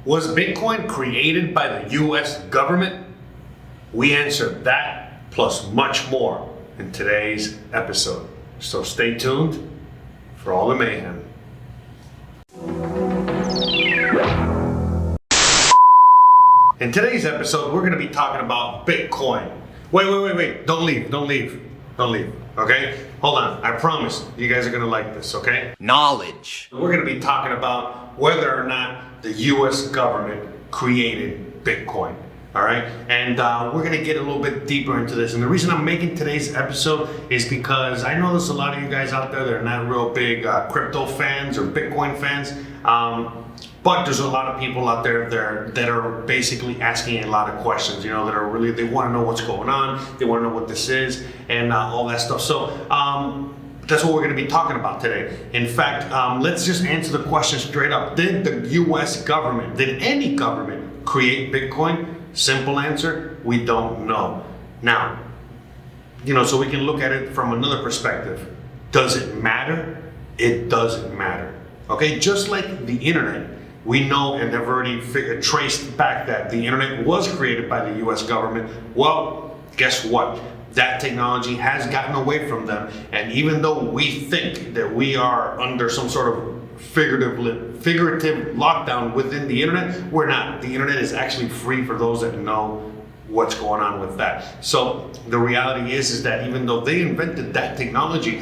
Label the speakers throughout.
Speaker 1: Was Bitcoin created by the US government? We answered that plus much more in today's episode. So stay tuned for all the mayhem. In today's episode, we're going to be talking about Bitcoin. Wait. Don't leave. Okay? Hold on. I promise you guys are going to like this, okay?
Speaker 2: Knowledge.
Speaker 1: We're going to be talking about whether or not the US government created Bitcoin. All right? And we're going to get a little bit deeper into this. And the reason I'm making today's episode is because I know there's a lot of you guys out there that are not real big crypto fans or Bitcoin fans. But there's a lot of people out there that are basically asking a lot of questions, that are really, they want to know what's going on, they want to know what this is, and all that stuff. So that's what we're going to be talking about today. In fact, let's just answer the question straight up. Did the US government, did any government create Bitcoin? Simple answer, we don't know. Now, so we can look at it from another perspective. Does it matter? It doesn't matter. Okay, just like the internet. We know and have already traced back that the internet was created by the US government. Well, guess what? That technology has gotten away from them. And even though we think that we are under some sort of figurative lockdown within the internet, we're not. The internet is actually free for those that know what's going on with that. So the reality is that even though they invented that technology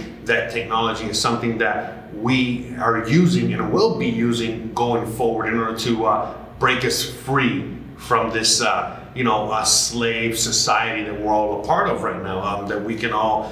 Speaker 1: is something that we are using and will be using going forward in order to break us free from this slave society that we're all a part of right now, that we can all,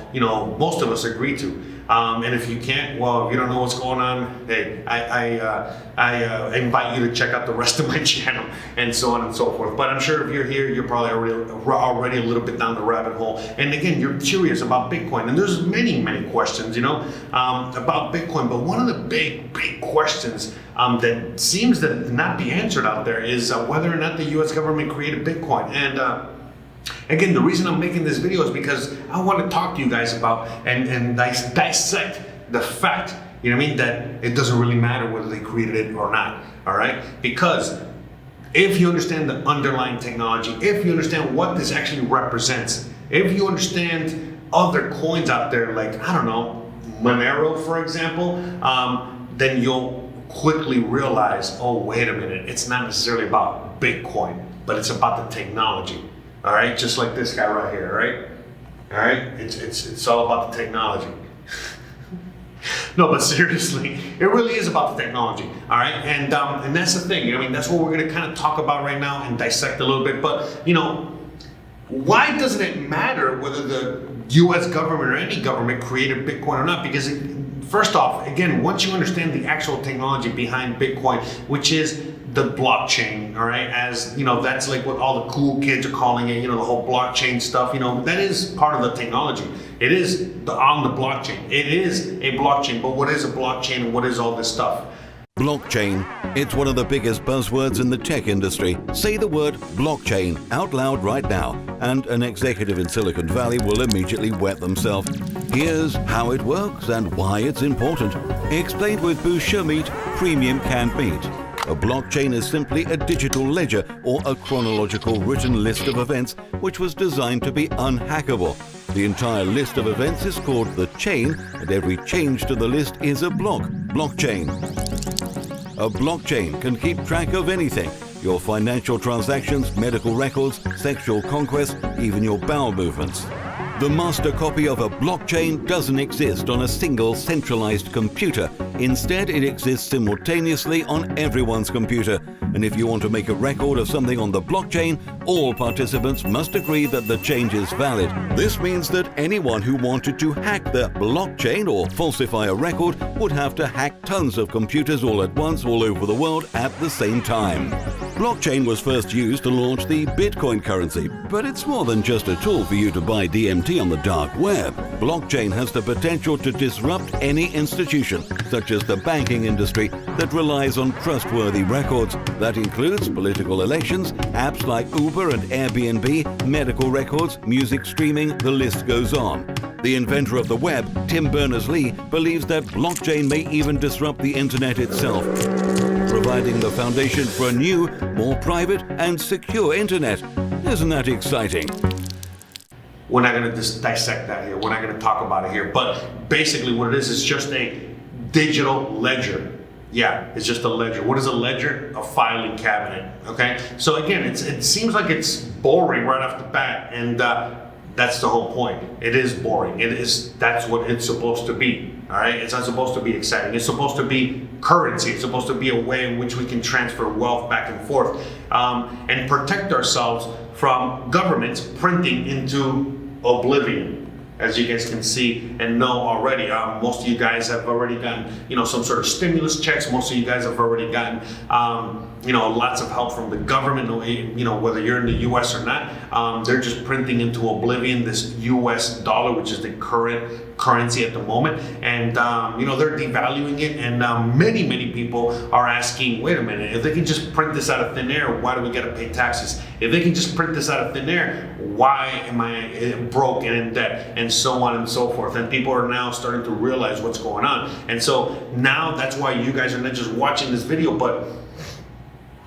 Speaker 1: most of us agree to. And if you can't, well, if you don't know what's going on, hey, I invite you to check out the rest of my channel and so on and so forth. But I'm sure if you're here, you're probably already a little bit down the rabbit hole. And again, you're curious about Bitcoin. And there's many questions, about Bitcoin. But one of the big questions that seems to not be answered out there is whether or not the US government created Bitcoin. And again, the reason I'm making this video is because I want to talk to you guys about and dissect the fact, that it doesn't really matter whether they created it or not, all right? Because if you understand the underlying technology, if you understand what this actually represents, if you understand other coins out there like, I don't know, Monero, for example, then you'll quickly realize, oh, wait a minute, it's not necessarily about Bitcoin, but it's about the technology. All right, just like this guy right here, right? All right, it's all about the technology. No, but seriously, it really is about the technology. All right, and that's the thing. That's what we're going to kind of talk about right now and dissect a little bit. But why doesn't it matter whether the U.S. government or any government created Bitcoin or not? Because first off, again, once you understand the actual technology behind Bitcoin, which is the blockchain, all right, as that's like what all the cool kids are calling it, the whole blockchain stuff, that is part of the technology. It is on the blockchain. It is a blockchain, but what is a blockchain and what is all this stuff?
Speaker 3: Blockchain. It's one of the biggest buzzwords in the tech industry. Say the word blockchain out loud right now, and an executive in Silicon Valley will immediately wet themselves. Here's how it works and why it's important. Explained with Boucher Meat, Premium Canned Meat. A blockchain is simply a digital ledger or a chronological written list of events which was designed to be unhackable. The entire list of events is called the chain, and every change to the list is a blockchain. A blockchain can keep track of anything: your financial transactions, medical records, sexual conquests, even your bowel movements. The master copy of a blockchain doesn't exist on a single centralized computer. Instead, it exists simultaneously on everyone's computer. And if you want to make a record of something on the blockchain, all participants must agree that the change is valid. This means that anyone who wanted to hack the blockchain or falsify a record would have to hack tons of computers all at once all over the world at the same time. Blockchain was first used to launch the Bitcoin currency, but it's more than just a tool for you to buy DMT on the dark web. Blockchain has the potential to disrupt any institution, such as the banking industry, that relies on trustworthy records. That includes political elections, apps like Uber and Airbnb, medical records, music streaming, the list goes on. The inventor of the web, Tim Berners-Lee, believes that blockchain may even disrupt the internet itself. providing the foundation for a new, more private and secure internet. Isn't that exciting?
Speaker 1: We're not going to just dissect that here. We're not going to talk about it here. But basically what it is just a digital ledger. Yeah, it's just a ledger. What is a ledger? A filing cabinet, okay? So again, it seems like it's boring right off the bat, and that's the whole point. It is boring. That's what it's supposed to be, all right? It's not supposed to be exciting. It's supposed to be currency. It's supposed to be a way in which we can transfer wealth back and forth and protect ourselves from governments printing into oblivion. As you guys can see and know already, most of you guys have already gotten, some sort of stimulus checks. Most of you guys have already gotten, lots of help from the government. Whether you're in the U.S. or not, they're just printing into oblivion this U.S. dollar, which is the current currency at the moment, and they're devaluing it. And many people are asking, wait a minute, if they can just print this out of thin air, why do we got to pay taxes? If they can just print this out of thin air, why am I broke and in debt? And so on and so forth. And people are now starting to realize what's going on. And so now that's why you guys are not just watching this video, but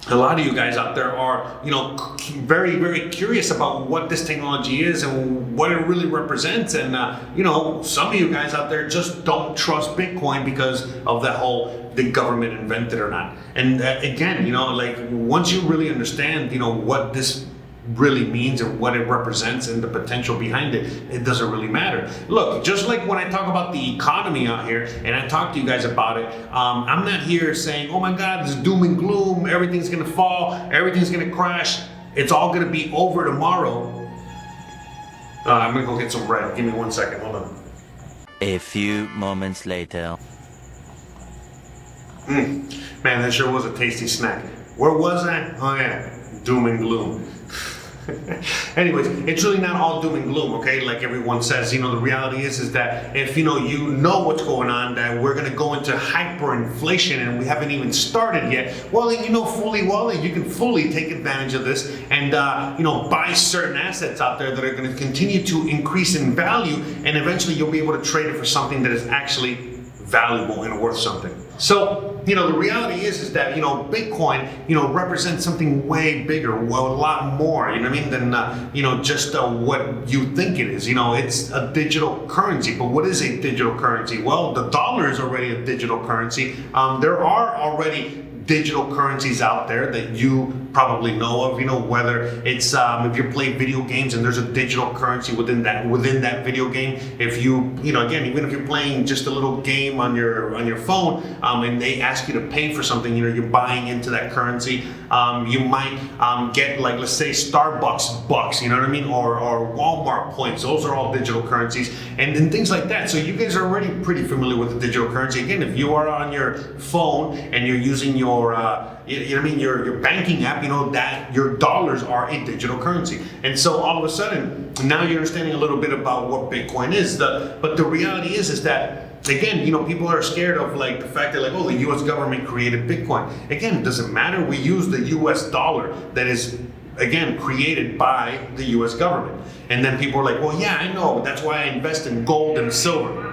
Speaker 1: a lot of you guys out there are, very, very curious about what this technology is and what it really represents. And, some of you guys out there just don't trust Bitcoin because of that whole, the government invented or not. And again, once you really understand, what this really means and what it represents and the potential behind it, it doesn't really matter. Look, just like when I talk about the economy out here and I talk to you guys about it, I'm not here saying, oh my God, this is doom and gloom, everything's gonna fall, everything's gonna crash, it's all gonna be over tomorrow. I'm gonna go get some bread. Give me 1 second, hold on.
Speaker 2: A few moments later.
Speaker 1: Man, that sure was a tasty snack. Where was I? Oh yeah, doom and gloom. Anyways, it's really not all doom and gloom, okay? Like everyone says, the reality is that if you know what's going on, that we're gonna go into hyperinflation and we haven't even started yet, well, then fully well that you can fully take advantage of this and buy certain assets out there that are gonna continue to increase in value, and eventually you'll be able to trade it for something that is actually valuable and worth something. So, the reality is that, Bitcoin, represents something way bigger, a lot more, than, just what you think it is. It's a digital currency. But what is a digital currency? Well, the dollar is already a digital currency. There are already digital currencies out there that you probably know of, whether it's if you play video games and there's a digital currency within that video game. If you again, even if you're playing just a little game on your phone and they ask you to pay for something, you're buying into that currency. You might get, like, let's say Starbucks bucks, or Walmart points. Those are all digital currencies and things like that. So you guys are already pretty familiar with the digital currency. Again, if you are on your phone and you're using your banking app, that your dollars are a digital currency. And so all of a sudden, now you're understanding a little bit about what Bitcoin is. But the reality is that, again, people are scared of, like, the fact that, like, oh, the U.S. government created Bitcoin. Again, it doesn't matter. We use the U.S. dollar that is, again, created by the U.S. government. And then people are like, well, yeah, I know. That's why I invest in gold and silver.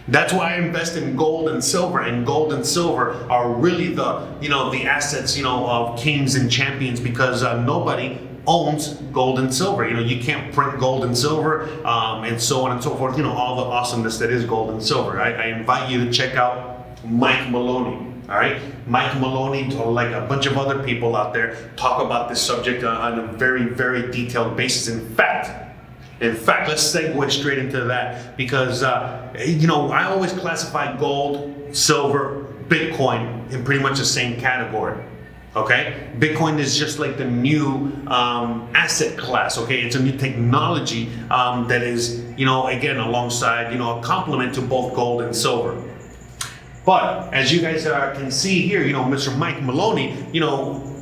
Speaker 1: That's why I invest in gold and silver are really the assets, of kings and champions, because nobody owns gold and silver. You can't print gold and silver, and so on and so forth. All the awesomeness that is gold and silver. I invite you to check out Mike Maloney. All right, Mike Maloney, like a bunch of other people out there, talk about this subject on a very, very detailed basis. In fact, let's segue straight into that, because I always classify gold, silver, Bitcoin in pretty much the same category. Okay, Bitcoin is just like the new asset class. Okay, it's a new technology that is, again, alongside, a complement to both gold and silver. But as you guys can see here, Mr. Mike Maloney,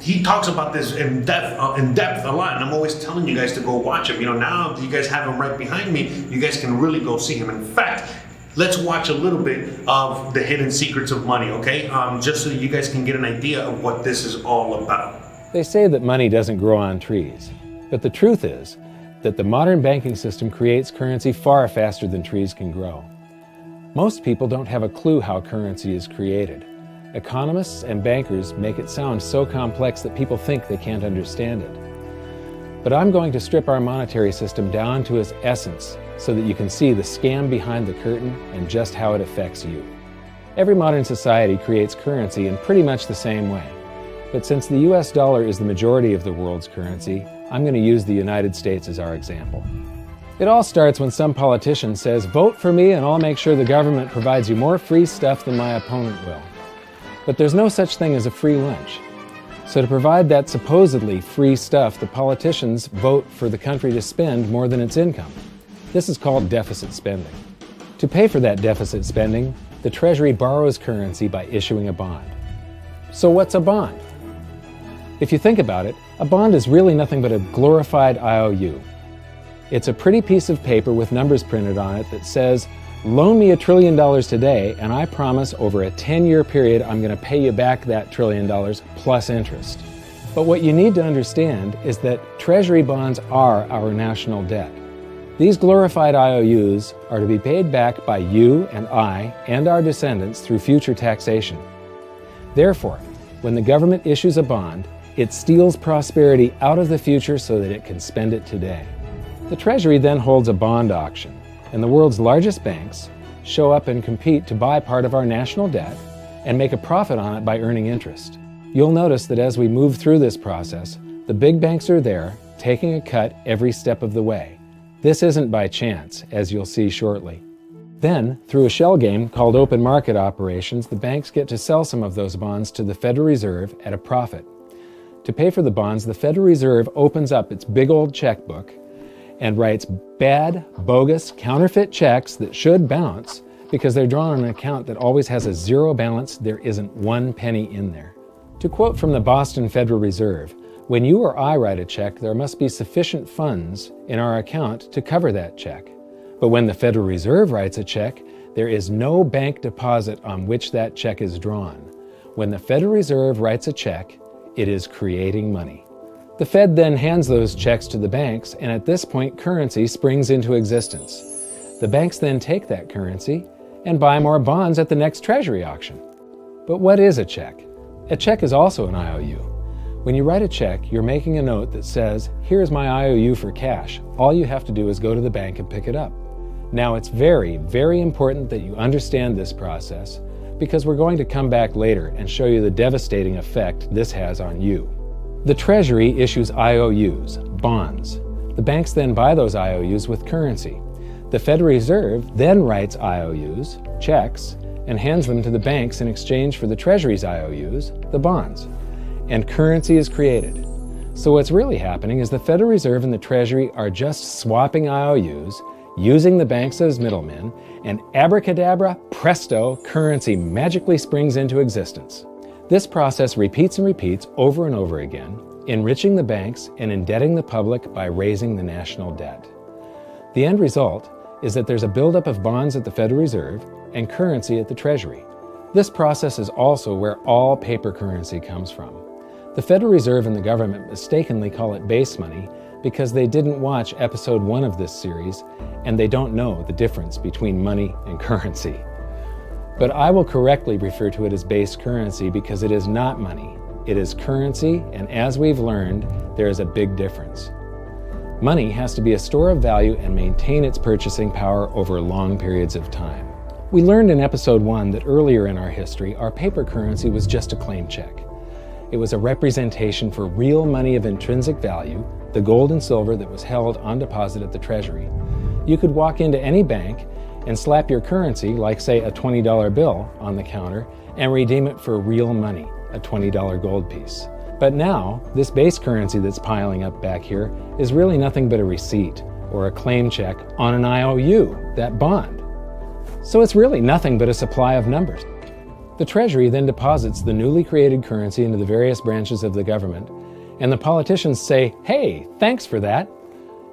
Speaker 1: he talks about this in depth a lot, and I'm always telling you guys to go watch him. Now that you guys have him right behind me, you guys can really go see him. In fact, let's watch a little bit of the hidden secrets of money, okay? Just so you guys can get an idea of what this is all about.
Speaker 4: They say that money doesn't grow on trees, but the truth is that the modern banking system creates currency far faster than trees can grow. Most people don't have a clue how currency is created. Economists and bankers make it sound so complex that people think they can't understand it. But I'm going to strip our monetary system down to its essence so that you can see the scam behind the curtain and just how it affects you. Every modern society creates currency in pretty much the same way. But since the US dollar is the majority of the world's currency, I'm going to use the United States as our example. It all starts when some politician says, "Vote for me and I'll make sure the government provides you more free stuff than my opponent will." But there's no such thing as a free lunch. So to provide that supposedly free stuff, the politicians vote for the country to spend more than its income. This is called deficit spending. To pay for that deficit spending, the Treasury borrows currency by issuing a bond. So what's a bond? If you think about it, a bond is really nothing but a glorified IOU. It's a pretty piece of paper with numbers printed on it that says, "Loan me $1 trillion today, and I promise over a 10-year period I'm going to pay you back that $1 trillion plus interest." But what you need to understand is that Treasury bonds are our national debt. These glorified IOUs are to be paid back by you and I and our descendants through future taxation. Therefore, when the government issues a bond, it steals prosperity out of the future so that it can spend it today. The Treasury then holds a bond auction, and the world's largest banks show up and compete to buy part of our national debt and make a profit on it by earning interest. You'll notice that as we move through this process, the big banks are there, taking a cut every step of the way. This isn't by chance, as you'll see shortly. Then, through a shell game called open market operations, the banks get to sell some of those bonds to the Federal Reserve at a profit. To pay for the bonds, the Federal Reserve opens up its big old checkbook and writes bad, bogus, counterfeit checks that should bounce because they're drawn on an account that always has a zero balance. There isn't one penny in there. To quote from the Boston Federal Reserve, "When you or I write a check, there must be sufficient funds in our account to cover that check. But when the Federal Reserve writes a check, there is no bank deposit on which that check is drawn. When the Federal Reserve writes a check, it is creating money." The Fed then hands those checks to the banks, and at this point, currency springs into existence. The banks then take that currency and buy more bonds at the next Treasury auction. But what is a check? A check is also an IOU. When you write a check, you're making a note that says, "Here's my IOU for cash. All you have to do is go to the bank and pick it up." Now, it's very, very important that you understand this process because we're going to come back later and show you the devastating effect this has on you. The Treasury issues IOUs, bonds. The banks then buy those IOUs with currency. The Federal Reserve then writes IOUs, checks, and hands them to the banks in exchange for the Treasury's IOUs, the bonds. And currency is created. So what's really happening is the Federal Reserve and the Treasury are just swapping IOUs, using the banks as middlemen, and abracadabra, presto, currency magically springs into existence. This process repeats and repeats over and over again, enriching the banks and indebting the public by raising the national debt. The end result is that there's a buildup of bonds at the Federal Reserve and currency at the Treasury. This process is also where all paper currency comes from. The Federal Reserve and the government mistakenly call it base money because they didn't watch episode 1 of this series and they don't know the difference between money and currency. But I will correctly refer to it as base currency because it is not money. It is currency, and as we've learned, there is a big difference. Money has to be a store of value and maintain its purchasing power over long periods of time. We learned in episode 1 that earlier in our history, our paper currency was just a claim check. It was a representation for real money of intrinsic value, the gold and silver that was held on deposit at the Treasury. You could walk into any bank and slap your currency, like say a $20 bill, on the counter and redeem it for real money, a $20 gold piece. But now, this base currency that's piling up back here is really nothing but a receipt or a claim check on an IOU, that bond. So it's really nothing but a supply of numbers. The Treasury then deposits the newly created currency into the various branches of the government, and the politicians say, "Hey, thanks for that."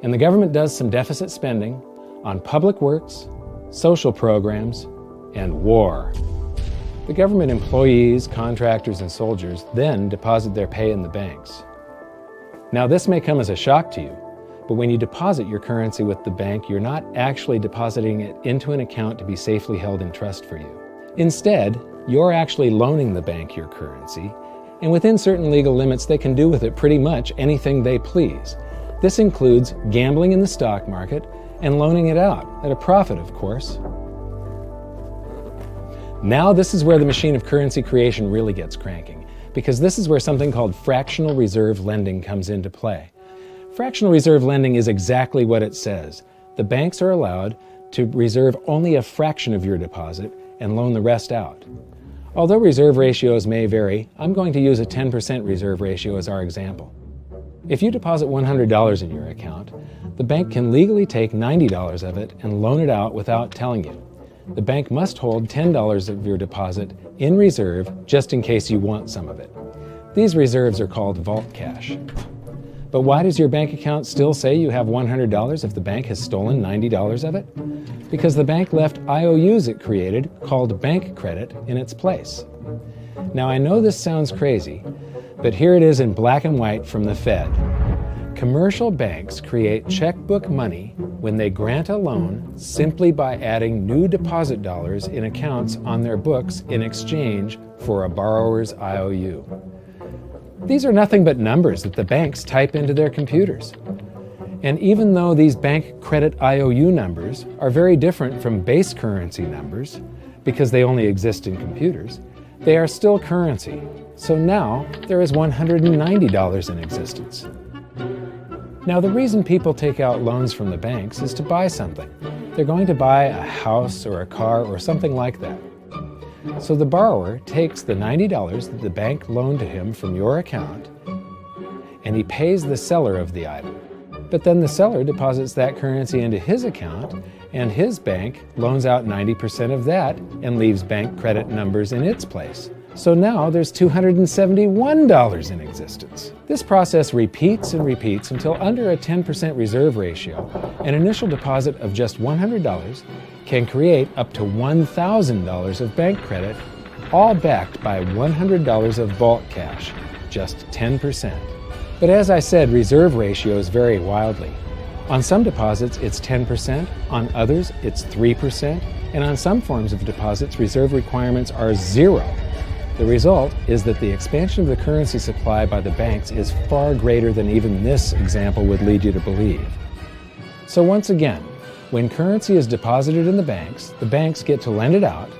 Speaker 4: And the government does some deficit spending on public works, social programs, and war. The government employees, contractors, and soldiers then deposit their pay in the banks. Now, this may come as a shock to you, but when you deposit your currency with the bank, you're not actually depositing it into an account to be safely held in trust for you. Instead, you're actually loaning the bank your currency, and within certain legal limits, they can do with it pretty much anything they please. This includes gambling in the stock market and loaning it out, at a profit, of course. Now this is where the machine of currency creation really gets cranking, because this is where something called fractional reserve lending comes into play. Fractional reserve lending is exactly what it says. The banks are allowed to reserve only a fraction of your deposit and loan the rest out. Although reserve ratios may vary, I'm going to use a 10% reserve ratio as our example. If you deposit $100 in your account, the bank can legally take $90 of it and loan it out without telling you. The bank must hold $10 of your deposit in reserve just in case you want some of it. These reserves are called vault cash. But why does your bank account still say you have $100 if the bank has stolen $90 of it? Because the bank left IOUs it created, called bank credit, in its place. Now I know this sounds crazy, but here it is in black and white from the Fed. Commercial banks create checkbook money when they grant a loan simply by adding new deposit dollars in accounts on their books in exchange for a borrower's IOU. These are nothing but numbers that the banks type into their computers. And even though these bank credit IOU numbers are very different from base currency numbers, because they only exist in computers, they are still currency. So now there is $190 in existence. Now the reason people take out loans from the banks is to buy something. They're going to buy a house or a car or something like that. So the borrower takes the $90 that the bank loaned to him from your account, and he pays the seller of the item. But then the seller deposits that currency into his account, and his bank loans out 90% of that and leaves bank credit numbers in its place. So now there's $271 in existence. This process repeats and repeats until under a 10% reserve ratio, an initial deposit of just $100 can create up to $1,000 of bank credit, all backed by $100 of vault cash, just 10%. But as I said, reserve ratios vary wildly. On some deposits, it's 10%, on others, it's 3%, and on some forms of deposits, reserve requirements are 0. The result is that the expansion of the currency supply by the banks is far greater than even this example would lead you to believe. So once again, when currency is deposited in the banks get to lend it out,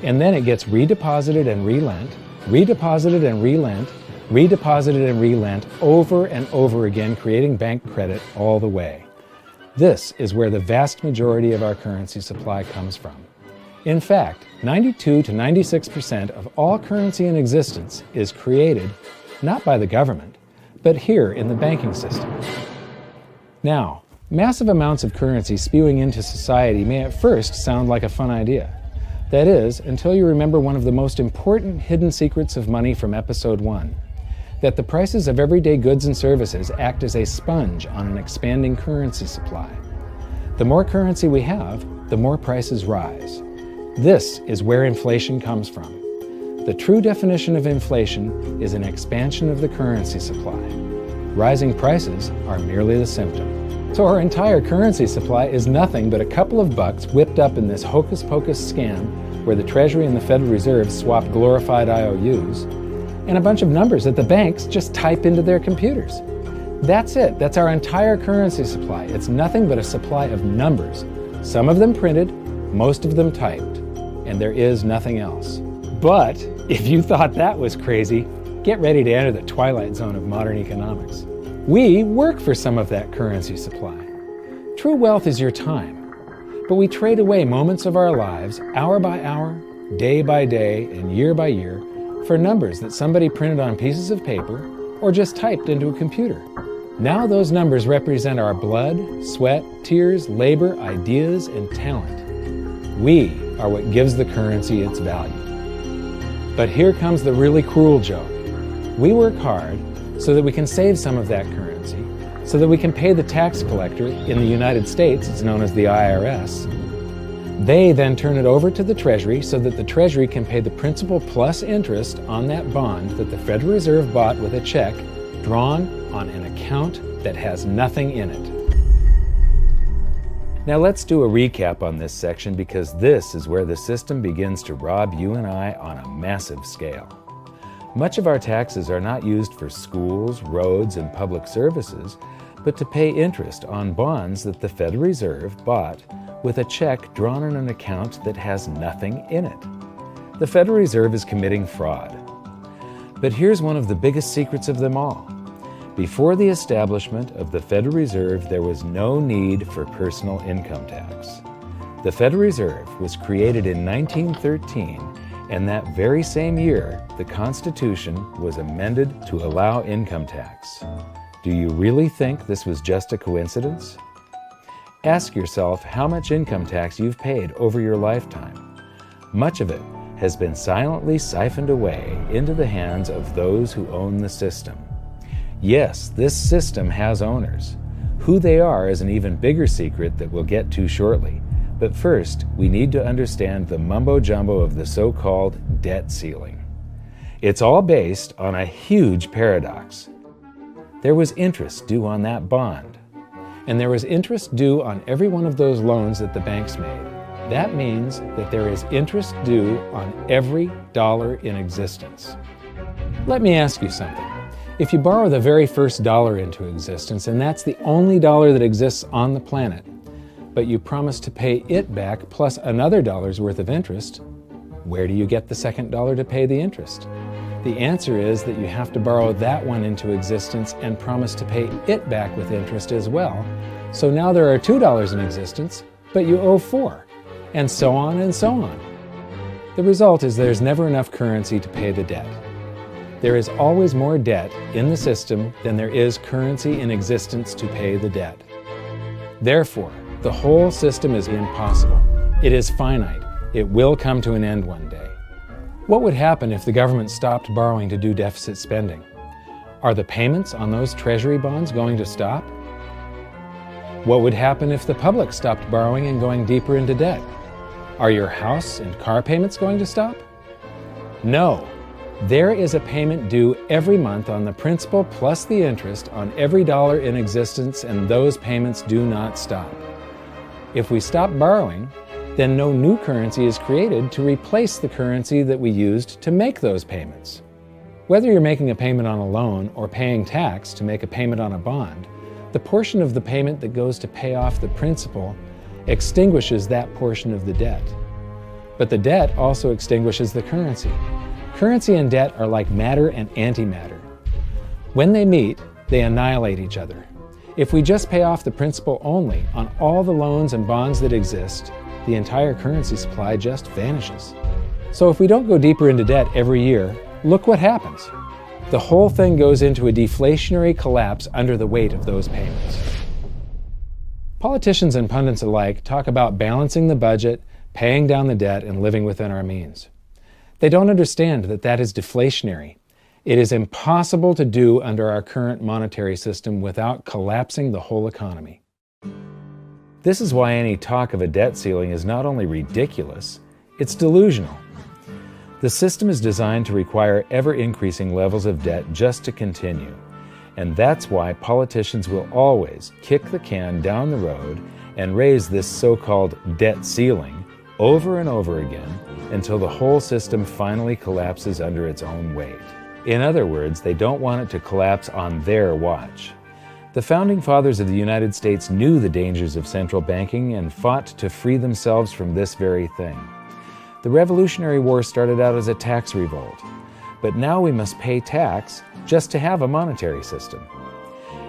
Speaker 4: and then it gets redeposited and relent, redeposited and relent, redeposited and relent over and over again, creating bank credit all the way. This is where the vast majority of our currency supply comes from. In fact, 92 to 96% of all currency in existence is created not by the government, but here in the banking system. Now, massive amounts of currency spewing into society may at first sound like a fun idea. That is, until you remember one of the most important hidden secrets of money from episode 1, that the prices of everyday goods and services act as a sponge on an expanding currency supply. The more currency we have, the more prices rise. This is where inflation comes from. The true definition of inflation is an expansion of the currency supply. Rising prices are merely the symptom. So our entire currency supply is nothing but a couple of bucks whipped up in this hocus-pocus scam where the Treasury and the Federal Reserve swap glorified IOUs, and a bunch of numbers that the banks just type into their computers. That's it. That's our entire currency supply. It's nothing but a supply of numbers. Some of them printed, most of them typed, and there is nothing else. But if you thought that was crazy, get ready to enter the twilight zone of modern economics. We work for some of that currency supply. True wealth is your time, but we trade away moments of our lives, hour by hour, day by day, and year by year, for numbers that somebody printed on pieces of paper or just typed into a computer. Now those numbers represent our blood, sweat, tears, labor, ideas, and talent. We are what gives the currency its value. But here comes the really cruel joke. We work hard so that we can save some of that currency, so that we can pay the tax collector. In the United States, it's known as the IRS. They then turn it over to the Treasury so that the Treasury can pay the principal plus interest on that bond that the Federal Reserve bought with a check drawn on an account that has nothing in it. Now let's do a recap on this section, because this is where the system begins to rob you and I on a massive scale. Much of our taxes are not used for schools, roads, and public services, but to pay interest on bonds that the Federal Reserve bought with a check drawn on an account that has nothing in it. The Federal Reserve is committing fraud. But here's one of the biggest secrets of them all. Before the establishment of the Federal Reserve, there was no need for personal income tax. The Federal Reserve was created in 1913, and that very same year, the Constitution was amended to allow income tax. Do you really think this was just a coincidence? Ask yourself how much income tax you've paid over your lifetime. Much of it has been silently siphoned away into the hands of those who own the system. Yes, this system has owners. Who they are is an even bigger secret that we'll get to shortly. But first, we need to understand the mumbo-jumbo of the so-called debt ceiling. It's all based on a huge paradox. There was interest due on that bond, and there was interest due on every one of those loans that the banks made. That means that there is interest due on every dollar in existence. Let me ask you something. If you borrow the very first dollar into existence, and that's the only dollar that exists on the planet, but you promise to pay it back plus another dollar's worth of interest, where do you get the second dollar to pay the interest? The answer is that you have to borrow that one into existence and promise to pay it back with interest as well. So now there are $2 in existence, but you owe $4, and so on and so on. The result is there's never enough currency to pay the debt. There is always more debt in the system than there is currency in existence to pay the debt. Therefore, the whole system is impossible. It is finite. It will come to an end one day. What would happen if the government stopped borrowing to do deficit spending? Are the payments on those treasury bonds going to stop? What would happen if the public stopped borrowing and going deeper into debt? Are your house and car payments going to stop? No. There is a payment due every month on the principal plus the interest on every dollar in existence, and those payments do not stop. If we stop borrowing, then no new currency is created to replace the currency that we used to make those payments. Whether you're making a payment on a loan or paying tax to make a payment on a bond, the portion of the payment that goes to pay off the principal extinguishes that portion of the debt. But the debt also extinguishes the currency. Currency and debt are like matter and antimatter. When they meet, they annihilate each other. If we just pay off the principal only on all the loans and bonds that exist, the entire currency supply just vanishes. So if we don't go deeper into debt every year, look what happens. The whole thing goes into a deflationary collapse under the weight of those payments. Politicians and pundits alike talk about balancing the budget, paying down the debt, and living within our means. They don't understand that that is deflationary. It is impossible to do under our current monetary system without collapsing the whole economy. This is why any talk of a debt ceiling is not only ridiculous, it's delusional. The system is designed to require ever-increasing levels of debt just to continue. And that's why politicians will always kick the can down the road and raise this so-called debt ceiling over and over again until the whole system finally collapses under its own weight. In other words, they don't want it to collapse on their watch. The Founding Fathers of the United States knew the dangers of central banking and fought to free themselves from this very thing. The Revolutionary War started out as a tax revolt, but now we must pay tax just to have a monetary system.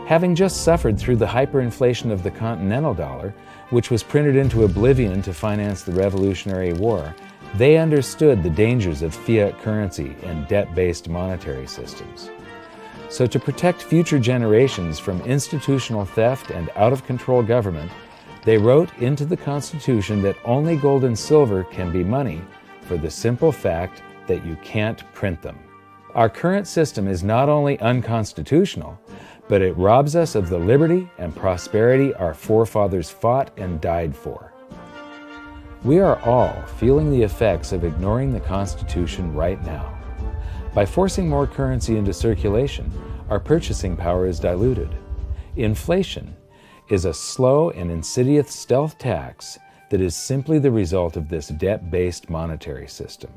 Speaker 4: Having just suffered through the hyperinflation of the continental dollar, which was printed into oblivion to finance the Revolutionary War, they understood the dangers of fiat currency and debt-based monetary systems. So to protect future generations from institutional theft and out-of-control government, they wrote into the Constitution that only gold and silver can be money for the simple fact that you can't print them. Our current system is not only unconstitutional, but it robs us of the liberty and prosperity our forefathers fought and died for. We are all feeling the effects of ignoring the Constitution right now. By forcing more currency into circulation, our purchasing power is diluted. Inflation is a slow and insidious stealth tax that is simply the result of this debt-based monetary system.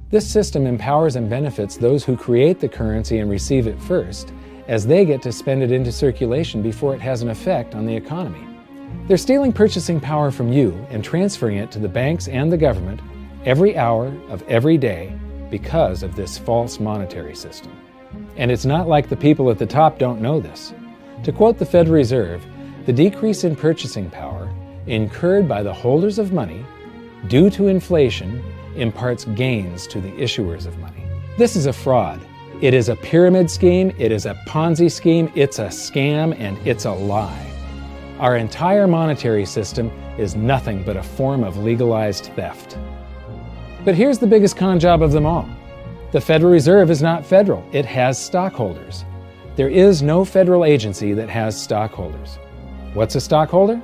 Speaker 4: This system empowers and benefits those who create the currency and receive it first, as they get to spend it into circulation before it has an effect on the economy. They're stealing purchasing power from you and transferring it to the banks and the government every hour of every day because of this false monetary system. And it's not like the people at the top don't know this. To quote the Federal Reserve, the decrease in purchasing power incurred by the holders of money due to inflation imparts gains to the issuers of money. This is a fraud. It is a pyramid scheme, it is a Ponzi scheme, it's a scam, and it's a lie. Our entire monetary system is nothing but a form of legalized theft. But here's the biggest con job of them all. The Federal Reserve is not federal, it has stockholders. There is no federal agency that has stockholders. What's a stockholder?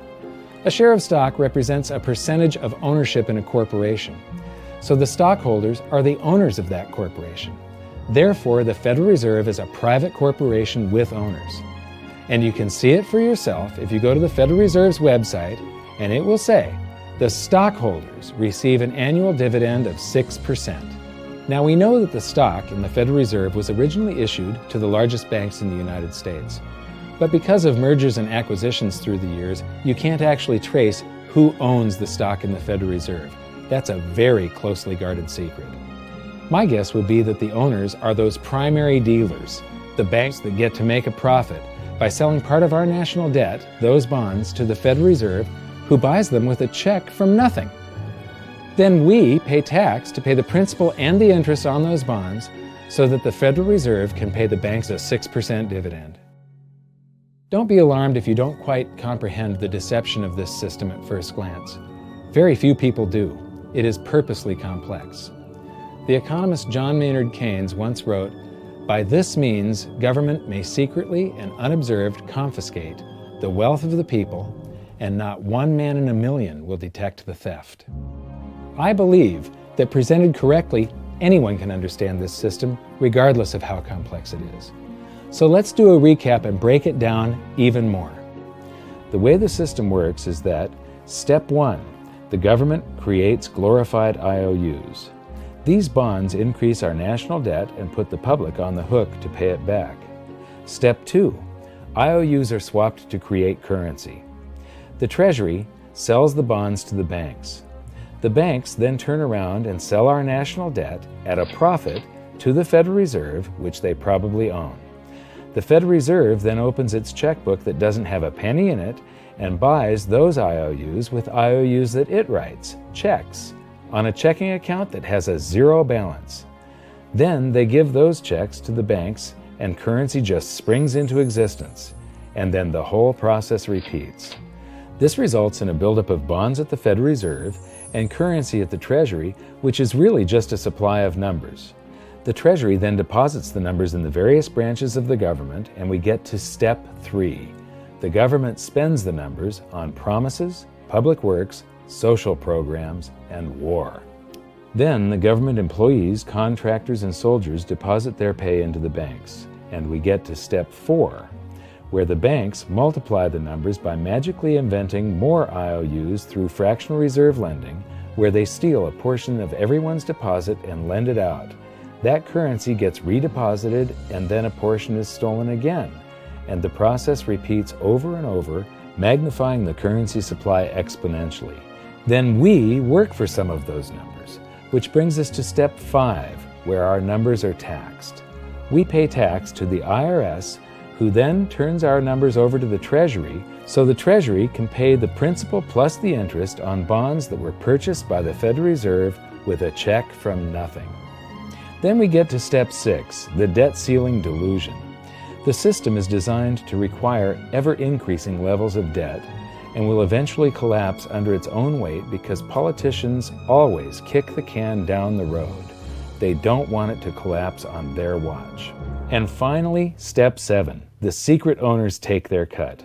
Speaker 4: A share of stock represents a percentage of ownership in a corporation. So the stockholders are the owners of that corporation. Therefore, the Federal Reserve is a private corporation with owners. And you can see it for yourself if you go to the Federal Reserve's website, and it will say, the stockholders receive an annual dividend of 6%. Now, we know that the stock in the Federal Reserve was originally issued to the largest banks in the United States. But because of mergers and acquisitions through the years, you can't actually trace who owns the stock in the Federal Reserve. That's a very closely guarded secret. My guess would be that the owners are those primary dealers, the banks that get to make a profit by selling part of our national debt, those bonds, to the Federal Reserve, who buys them with a check from nothing. Then we pay tax to pay the principal and the interest on those bonds so that the Federal Reserve can pay the banks a 6% dividend. Don't be alarmed if you don't quite comprehend the deception of this system at first glance. Very few people do. It is purposely complex. The economist John Maynard Keynes once wrote, "By this means, government may secretly and unobserved confiscate the wealth of the people, and not one man in a million will detect the theft." I believe that presented correctly, anyone can understand this system, regardless of how complex it is. So let's do a recap and break it down even more. The way the system works is that, step 1, the government creates glorified IOUs. These bonds increase our national debt and put the public on the hook to pay it back. Step 2, IOUs are swapped to create currency. The Treasury sells the bonds to the banks. The banks then turn around and sell our national debt at a profit to the Federal Reserve, which they probably own. The Federal Reserve then opens its checkbook that doesn't have a penny in it and buys those IOUs with IOUs that it writes, checks, on a checking account that has a zero balance. Then they give those checks to the banks and currency just springs into existence, and then the whole process repeats. This results in a buildup of bonds at the Federal Reserve and currency at the Treasury, which is really just a supply of numbers. The Treasury then deposits the numbers in the various branches of the government, and we get to step 3. The government spends the numbers on promises, public works, social programs, and war. Then the government employees, contractors, and soldiers deposit their pay into the banks, and we get to step 4, where the banks multiply the numbers by magically inventing more IOUs through fractional reserve lending, where they steal a portion of everyone's deposit and lend it out. That currency gets redeposited, and then a portion is stolen again, and the process repeats over and over, magnifying the currency supply exponentially. Then we work for some of those numbers, which brings us to step 5, where our numbers are taxed. We pay tax to the IRS, who then turns our numbers over to the Treasury, so the Treasury can pay the principal plus the interest on bonds that were purchased by the Federal Reserve with a check from nothing. Then we get to step 6, the debt ceiling delusion. The system is designed to require ever-increasing levels of debt and will eventually collapse under its own weight because politicians always kick the can down the road. They don't want it to collapse on their watch. And finally, step 7, the secret owners take their cut.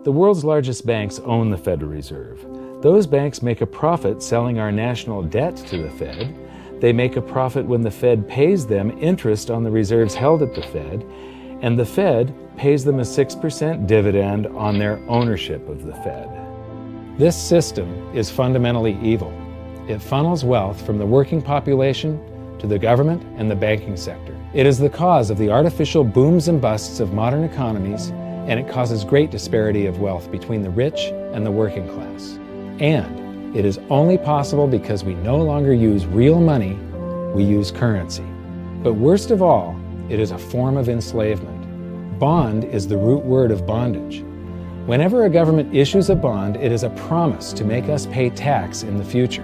Speaker 4: The world's largest banks own the Federal Reserve. Those banks make a profit selling our national debt to the Fed. They make a profit when the Fed pays them interest on the reserves held at the Fed, and the Fed pays them a 6% dividend on their ownership of the Fed. This system is fundamentally evil. It funnels wealth from the working population to the government and the banking sector. It is the cause of the artificial booms and busts of modern economies, and it causes great disparity of wealth between the rich and the working class. And it is only possible because we no longer use real money, we use currency. But worst of all, it is a form of enslavement. Bond is the root word of bondage. Whenever a government issues a bond, it is a promise to make us pay tax in the future.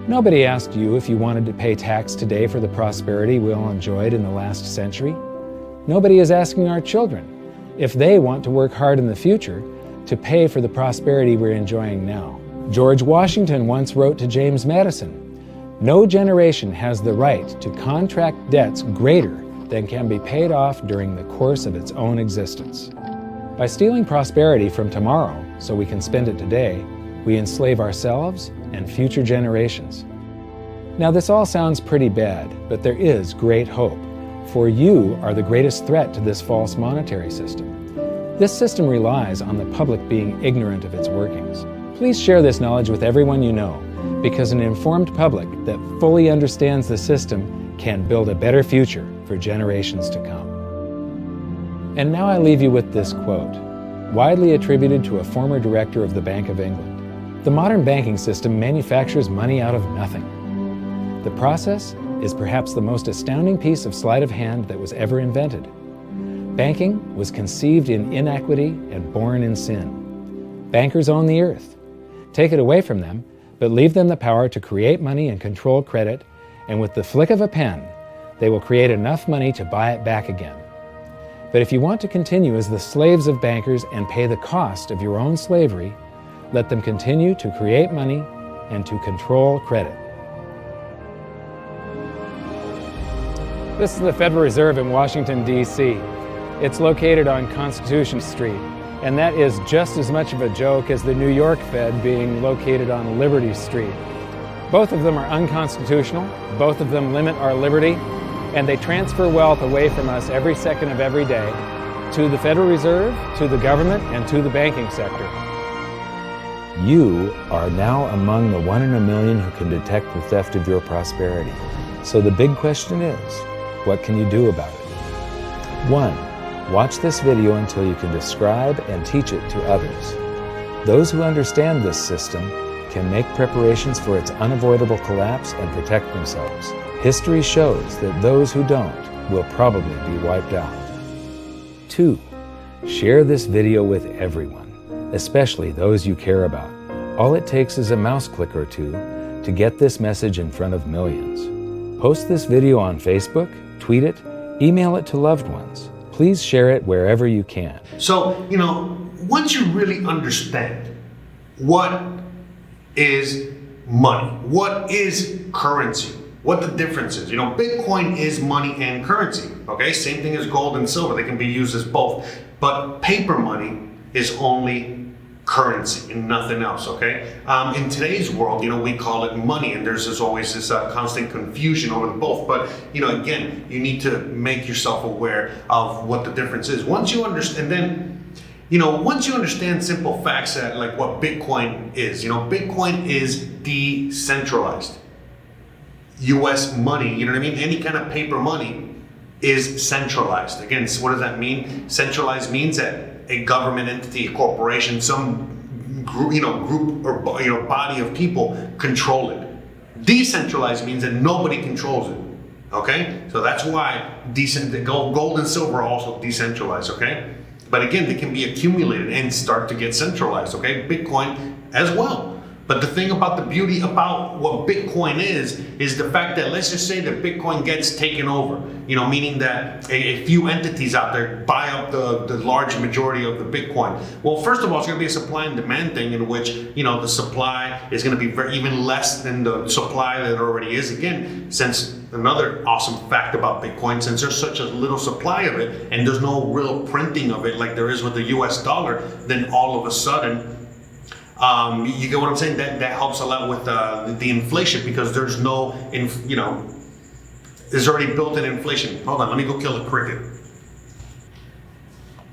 Speaker 4: Nobody asked you if you wanted to pay tax today for the prosperity we all enjoyed in the last century. Nobody is asking our children if they want to work hard in the future to pay for the prosperity we're enjoying now. George Washington once wrote to James Madison, "No generation has the right to contract debts greater than can be paid off during the course of its own existence." By stealing prosperity from tomorrow so we can spend it today, we enslave ourselves and future generations. Now, this all sounds pretty bad, but there is great hope, for you are the greatest threat to this false monetary system. This system relies on the public being ignorant of its workings. Please share this knowledge with everyone you know, because an informed public that fully understands the system can build a better future for generations to come. And now I leave you with this quote, widely attributed to a former director of the Bank of England. The modern banking system manufactures money out of nothing. The process is perhaps the most astounding piece of sleight of hand that was ever invented. Banking was conceived in inequity and born in sin. Bankers own the earth. Take it away from them, but leave them the power to create money and control credit, and with the flick of a pen, they will create enough money to buy it back again. But if you want to continue as the slaves of bankers and pay the cost of your own slavery, let them continue to create money and to control credit. This is the Federal Reserve in Washington, D.C. It's located on Constitution Street, and that is just as much of a joke as the New York Fed being located on Liberty Street. Both of them are unconstitutional, both of them limit our liberty, and they transfer wealth away from us every second of every day to the Federal Reserve, to the government, and to the banking sector. You are now among the 1 in a million who can detect the theft of your prosperity. So the big question is, what can you do about it? 1. Watch this video until you can describe and teach it to others. Those who understand this system can make preparations for its unavoidable collapse and protect themselves. History shows that those who don't will probably be wiped out. 2. Share this video with everyone, especially those you care about. All it takes is a mouse click or two to get this message in front of millions. Post this video on Facebook, tweet it, email it to loved ones. Please share it wherever you can.
Speaker 1: So, once you really understand what is money, what is currency, what the difference is. Bitcoin is money and currency, okay? Same thing as gold and silver. They can be used as both. But paper money is only currency and nothing else, okay? In today's world, we call it money, and there's always this constant confusion over the both. But, again, you need to make yourself aware of what the difference is. Once you understand, once you understand simple facts like what Bitcoin is, Bitcoin is decentralized. US money, any kind of paper money is centralized. Again, so what does that mean? Centralized means that a government entity, a corporation, some group or body of people control it. Decentralized means that nobody controls it. Okay, so that's why gold and silver are also decentralized. Okay, but again, they can be accumulated and start to get centralized. Okay, Bitcoin as well. But the thing about the beauty about what Bitcoin is the fact that, let's just say that Bitcoin gets taken over, meaning that a few entities out there buy up the large majority of the Bitcoin. Well, first of all, it's going to be a supply and demand thing in which, the supply is going to be even less than the supply that already is. Again, since another awesome fact about Bitcoin, since there's such a little supply of it and there's no real printing of it like there is with the US dollar, then all of a sudden, you get what I'm saying? That helps a lot with the inflation, because there's no, there's already built-in inflation. Hold on, let me go kill a cricket.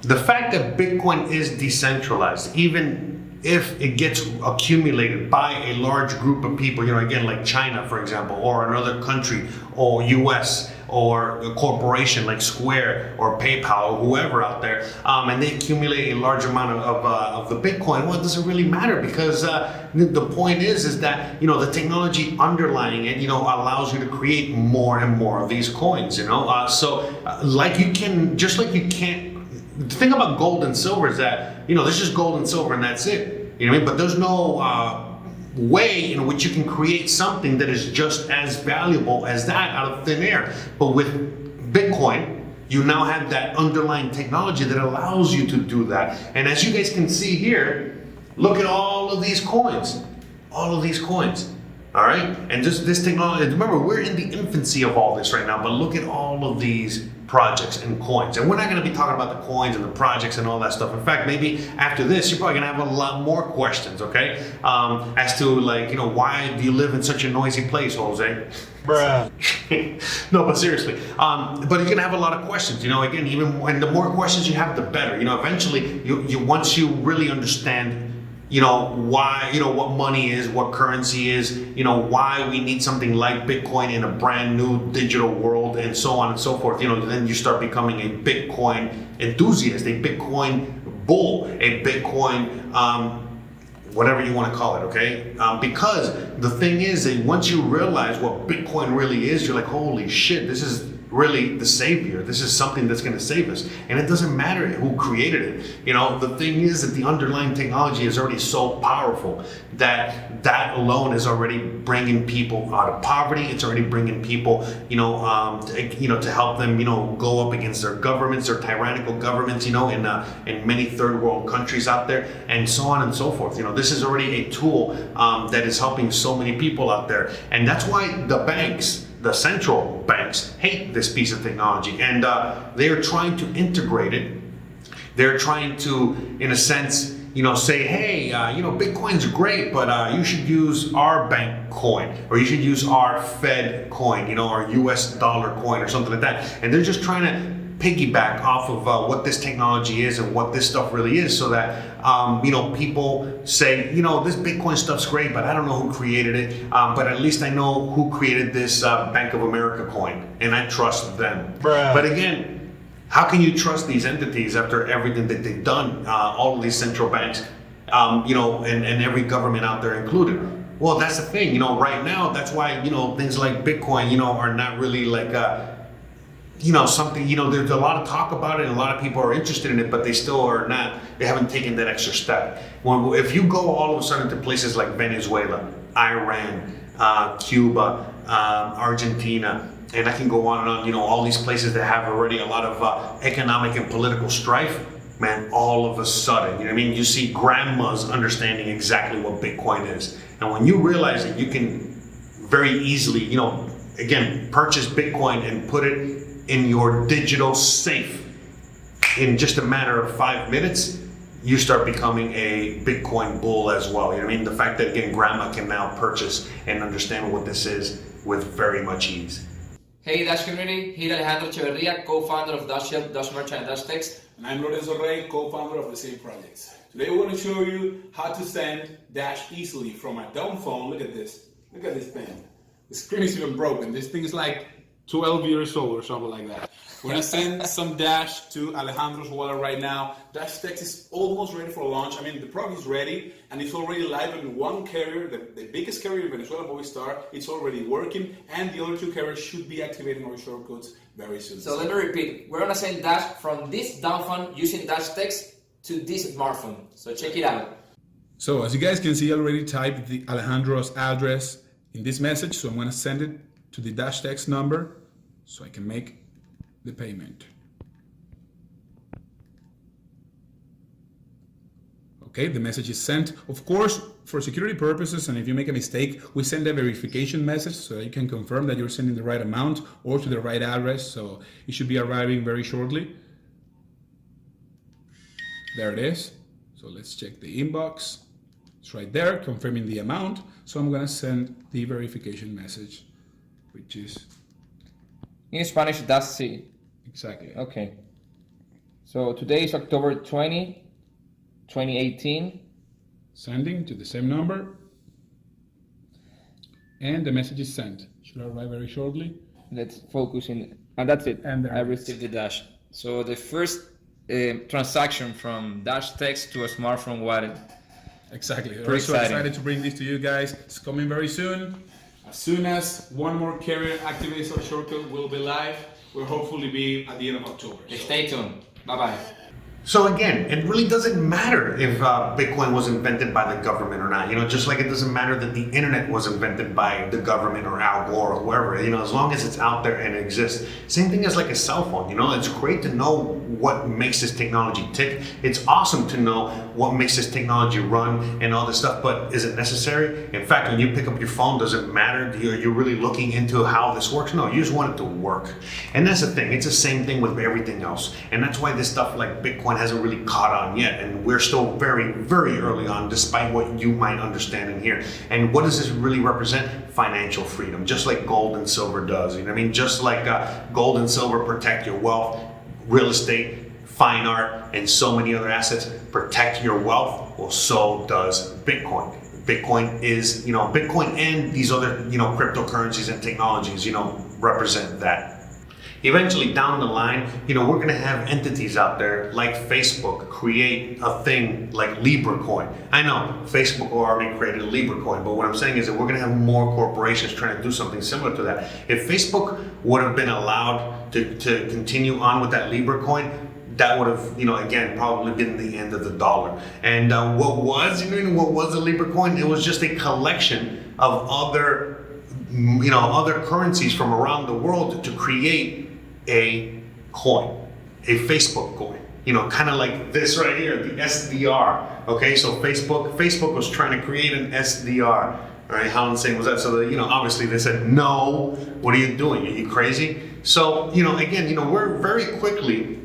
Speaker 1: The fact that Bitcoin is decentralized, even if it gets accumulated by a large group of people, again, like China, for example, or another country, or US, or a corporation like Square or PayPal or whoever out there, and they accumulate a large amount of the Bitcoin, well, it doesn't really matter, because the point is that, the technology underlying it, allows you to create more and more of these coins, like you can, just like you can't, the thing about gold and silver is that, there's just gold and silver and that's it. You know what I mean? But there's no way in which you can create something that is just as valuable as that out of thin air. But with Bitcoin, you now have that underlying technology that allows you to do that. And as you guys can see here, look at all of these coins. All of these coins. All right? And just this technology, remember, we're in the infancy of all this right now, but look at all of these projects and coins. And we're not going to be talking about the coins and the projects and all that stuff. In fact, maybe after this, you're probably going to have a lot more questions, okay? As to, like, why do you live in such a noisy place, Jose?
Speaker 5: Bruh.
Speaker 1: No, but seriously. But you're going to have a lot of questions, again, even when the more questions you have, the better. Eventually, you once you really understand why, what money is, what currency is, why we need something like Bitcoin in a brand new digital world, and so on and so forth. Then you start becoming a Bitcoin enthusiast, a Bitcoin bull, a Bitcoin, whatever you want to call it, okay? Because the thing is that once you realize what Bitcoin really is, you're like, holy shit, this is really the savior. This is something that's going to save us. And it doesn't matter who created it. The thing is that the underlying technology is already so powerful that alone is already bringing people out of poverty. It's already bringing people, to help them, go up against their governments, their tyrannical governments, in many third world countries out there, and so on and so forth. This is already a tool that is helping so many people out there. And that's why the banks, the central banks, hate this piece of technology, and they're trying to integrate it. They're trying to, in a sense, say, hey, Bitcoin's great, but you should use our bank coin, or you should use our Fed coin, our US dollar coin, or something like that. And they're just trying to piggyback off of what this technology is and what this stuff really is, so that people say, this Bitcoin stuff's great, but I don't know who created it, but at least I know who created this Bank of America coin, and I trust them.
Speaker 5: Bruh.
Speaker 1: But again, how can you trust these entities after everything that they've done, all of these central banks, and every government out there included? Well, that's the thing, right now, that's why, things like Bitcoin, are not really like, something, there's a lot of talk about it, and a lot of people are interested in it, but they still are not, they haven't taken that extra step. If you go all of a sudden to places like Venezuela, Iran, Cuba, Argentina, and I can go on and on, all these places that have already a lot of economic and political strife, man, all of a sudden, you see grandmas understanding exactly what Bitcoin is. And when you realize that you can very easily, again, purchase Bitcoin and put it in your digital safe in just a matter of 5 minutes, you start becoming a Bitcoin bull as well. The fact that, again, grandma can now purchase and understand what this is with very much ease.
Speaker 6: Hey Dash community, here Alejandro Echeverria, co-founder of Dash Shop, Dash Merchant, and Dash Text.
Speaker 7: And I'm Lorenzo Rey, co-founder of the same projects. Today we're going to show you how to send Dash easily from a dumb phone. Look at this. Look at this thing. The screen is even broken. This thing is like 12 years old or something like that. We're going to send some Dash to Alejandro's wallet right now. Dash Text is almost ready for launch. The product is ready and it's already live in one carrier, the biggest carrier in Venezuela, Movistar. It's already working, and the other two carriers should be activating our shortcodes very soon.
Speaker 6: So let me repeat, we're going to send Dash from this dumb phone using Dash Text to this smartphone. So check it out.
Speaker 7: So as you guys can see, I already typed Alejandro's address in this message, so I'm going to send it to the Dash Text number so I can make the payment. Okay, the message is sent. Of course, for security purposes, and if you make a mistake, we send a verification message so you can confirm that you're sending the right amount or to the right address. So it should be arriving very shortly. There it is. So let's check the inbox. It's right there, confirming the amount. So I'm gonna send the verification message, which is
Speaker 6: In Spanish, Dash C.
Speaker 7: exactly.
Speaker 6: Okay. So today is October 20, 2018.
Speaker 7: Sending to the same number. And the message is sent. Should arrive very shortly.
Speaker 6: Let's focus in, and that's it.
Speaker 7: And there
Speaker 6: I
Speaker 7: it is.
Speaker 6: received the Dash. So the first transaction from Dash Text to a smartphone wallet.
Speaker 7: Exactly.
Speaker 6: Pretty
Speaker 7: We're so
Speaker 6: exciting.
Speaker 7: excited to bring this to you guys. It's coming very soon. As soon as one more carrier activates our shortcut, we'll be live. We'll hopefully be at the end of October. So
Speaker 6: Stay tuned. Bye-bye.
Speaker 1: So again, it really doesn't matter if Bitcoin was invented by the government or not. Just like it doesn't matter that the internet was invented by the government or Al Gore or whoever. As long as it's out there and it exists. Same thing as like a cell phone. It's great to know what makes this technology tick. It's awesome to know what makes this technology run and all this stuff. But is it necessary? In fact, when you pick up your phone, does it matter? You're really looking into how this works? No, you just want it to work. And that's the thing. It's the same thing with everything else. And that's why this stuff like Bitcoin hasn't really caught on yet, and we're still very, very early on, despite what you might understand in here. And what does this really represent? Financial freedom, just like gold and silver does. Just like gold and silver protect your wealth, real estate, fine art, and so many other assets protect your wealth. Well, so does Bitcoin. Bitcoin is, Bitcoin and these other, cryptocurrencies and technologies, represent that. Eventually down the line, we're going to have entities out there like Facebook create a thing like Litecoin. I know Facebook already created a Litecoin, but what I'm saying is that we're going to have more corporations trying to do something similar to that. If Facebook would have been allowed to continue on with that Litecoin, that would have, again, probably been the end of the dollar. And what was the Litecoin? It was just a collection of other currencies from around the world to create a coin, a Facebook coin, kind of like this right here, the SDR. Okay, so Facebook was trying to create an SDR. All right, how insane was that? So obviously they said, no, what are you doing? Are you crazy? So, again, we're very quickly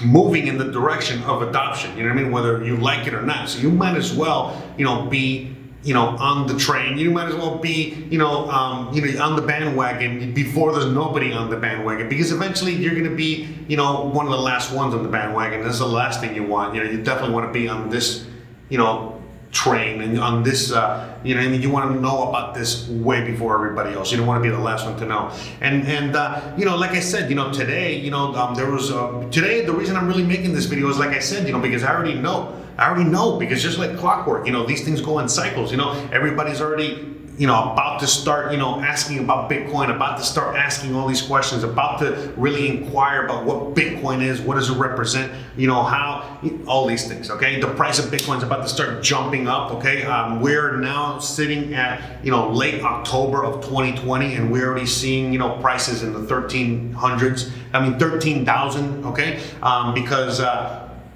Speaker 1: moving in the direction of adoption, whether you like it or not. So you might as well, be on the train. You might as well be, on the bandwagon before there's nobody on the bandwagon, because eventually you're going to be, one of the last ones on the bandwagon. That's the last thing you want. You definitely want to be on this, train and on this, you want to know about this way before everybody else. You don't want to be the last one to know. And like I said, today, there was, today, the reason I'm really making this video is, like I said, because I already know, because just like clockwork, these things go in cycles. Everybody's already, about to start, asking about Bitcoin, about to start asking all these questions, about to really inquire about what Bitcoin is, what does it represent, how, all these things, okay? The price of Bitcoin is about to start jumping up, okay? We're now sitting at, late October of 2020, and we're already seeing, prices in the 13,000, okay? Because,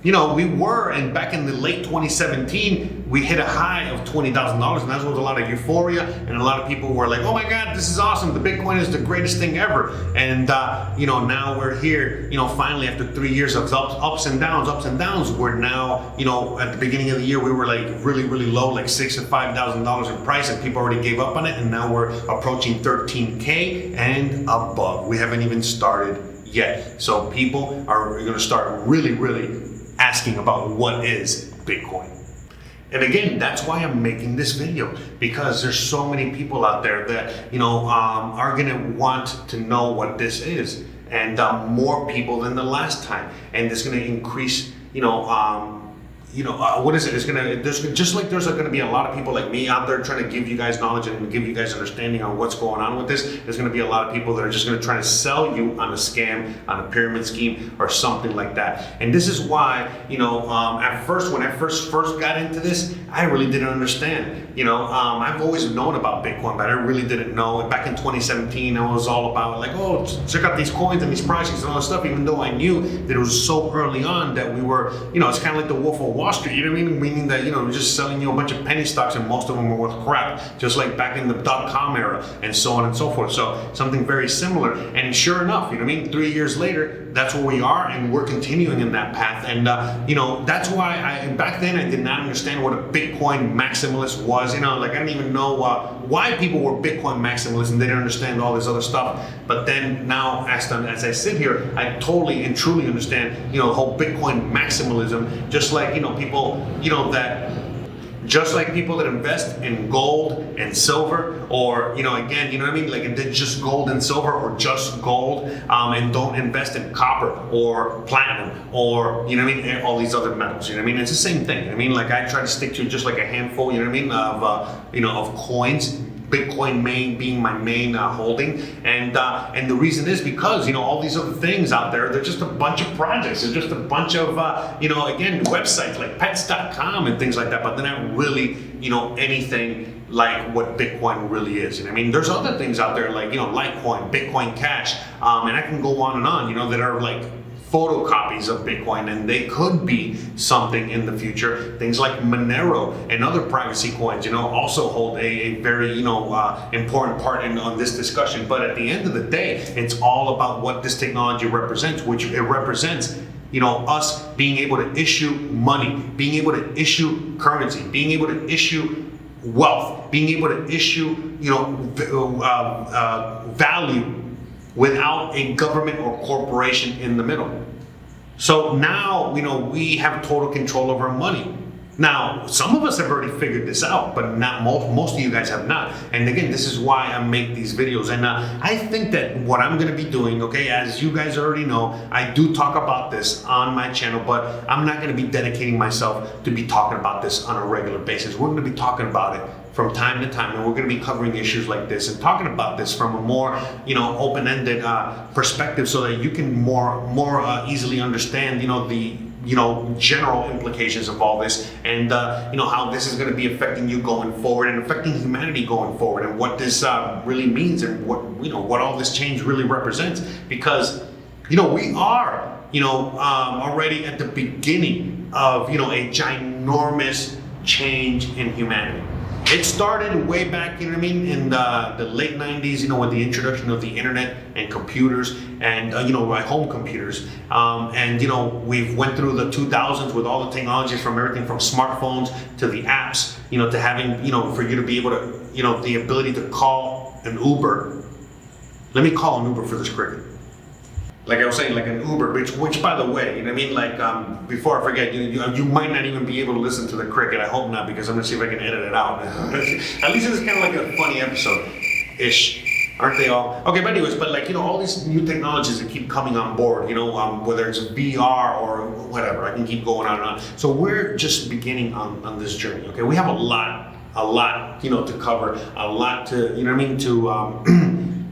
Speaker 1: we were, and back in the late 2017, we hit a high of $20,000, and that was a lot of euphoria, and a lot of people were like, oh my God, this is awesome, the Bitcoin is the greatest thing ever. And now we're here, finally after 3 years of ups and downs, we're now, at the beginning of the year, we were like really, really low, like $6,000 to $5,000 in price, and people already gave up on it, and now we're approaching 13K and above. We haven't even started yet. So people are going to start really, really asking about what is Bitcoin. And again, that's why I'm making this video, because there's so many people out there that, are going to want to know what this is, and more people than the last time. And it's going to increase, what is it? It's there's going to be a lot of people like me out there trying to give you guys knowledge and give you guys understanding on what's going on with this. There's going to be a lot of people that are just going to try to sell you on a scam, on a pyramid scheme, or something like that. And this is why, at first, when I first got into this, I really didn't understand. I've always known about Bitcoin, but I really didn't know. And back in 2017, I was all about like, oh, check out these coins and these projects and all this stuff, even though I knew that it was so early on that we were, it's kind of like the Wolf of Wall Wall Street, you know what I mean? Meaning that, just selling you a bunch of penny stocks and most of them are worth crap, just like back in the .com era and so on and so forth. So something very similar. And sure enough, 3 years later, that's where we are, and we're continuing in that path. And, that's why back then I did not understand what a Bitcoin maximalist was. I didn't even know why people were Bitcoin maximalists, and they didn't understand all this other stuff. But then now, as I sit here, I totally and truly understand, the whole Bitcoin maximalism, just like, people, just like people that invest in gold and silver, or, again, you know what I mean? Like, just gold and silver, or just gold, and don't invest in copper or platinum or, all these other metals, It's the same thing. Like, I try to stick to just like a handful, of coins. Bitcoin being my main holding, and the reason is because all these other things out there, they're just a bunch of projects. They're just a bunch of again, websites like pets.com and things like that, but they're not really anything like what Bitcoin really is. There's other things out there like Litecoin, Bitcoin Cash, and I can go on and on, that are like photocopies of Bitcoin, and they could be something in the future. Things like Monero and other privacy coins, also hold a very, important part on this discussion. But at the end of the day, it's all about what this technology represents, which it represents, us being able to issue money, being able to issue currency, being able to issue wealth, being able to issue, value without a government or corporation in the middle. So now, we have total control over our money. Now, some of us have already figured this out, but not most of you guys have not. And again, this is why I make these videos. And I think that what I'm going to be doing, okay, as you guys already know, I do talk about this on my channel, but I'm not going to be dedicating myself to be talking about this on a regular basis. We're going to be talking about it from time to time, and we're going to be covering issues like this and talking about this from a more, open-ended perspective, so that you can more easily understand, the general implications of all this, and how this is going to be affecting you going forward and affecting humanity going forward, and what this really means, and what all this change really represents. Because we are already at the beginning of a ginormous change in humanity. It started way back, in the late 90s, with the introduction of the internet and computers and, home computers. And we've went through the 2000s with all the technologies, from everything from smartphones to the apps, to having, for you to be able to, the ability to call an Uber. Let me call an Uber for this cricket. Like I was saying, like an Uber, which by the way, before I forget, you might not even be able to listen to the cricket. I hope not, because I'm gonna see if I can edit it out. At least it's kind of like a funny episode-ish. Aren't they all? Okay, but anyways, all these new technologies that keep coming on board, whether it's VR or whatever, I can keep going on and on. So we're just beginning on this journey, okay? We have a lot, to cover, a lot to,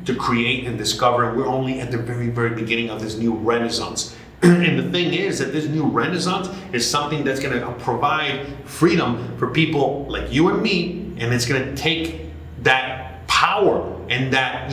Speaker 1: to create and discover, and we're only at the very, very beginning of this new renaissance. And the thing is that this new renaissance is something that's going to provide freedom for people like you and me, and it's going to take that power and that,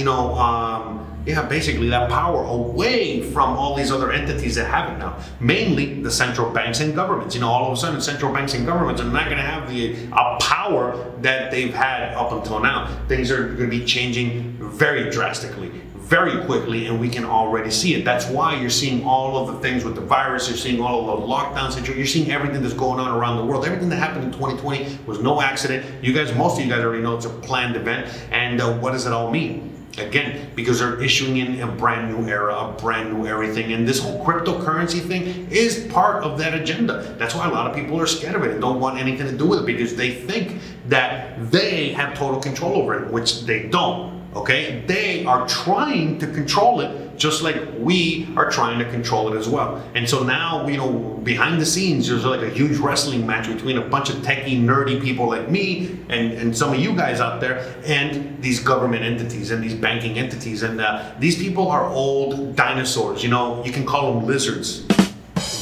Speaker 1: basically that power away from all these other entities that have it now, mainly the central banks and governments. All of a sudden, central banks and governments are not going to have the power that they've had up until now. Things are going to be changing very drastically, very quickly, and we can already see it. That's why you're seeing all of the things with the virus. You're seeing all of the lockdowns. You're seeing everything that's going on around the world. Everything that happened in 2020 was no accident. Most of you guys already know it's a planned event. And what does it all mean? Again, because they're issuing in a brand new era, a brand new everything. And this whole cryptocurrency thing is part of that agenda. That's why a lot of people are scared of it and don't want anything to do with it, because they think that they have total control over it, which they don't. Okay? They are trying to control it, just like we are trying to control it as well. And so now, behind the scenes, there's like a huge wrestling match between a bunch of techie, nerdy people like me and some of you guys out there, and these government entities and these banking entities. And these people are old dinosaurs. You can call them lizards.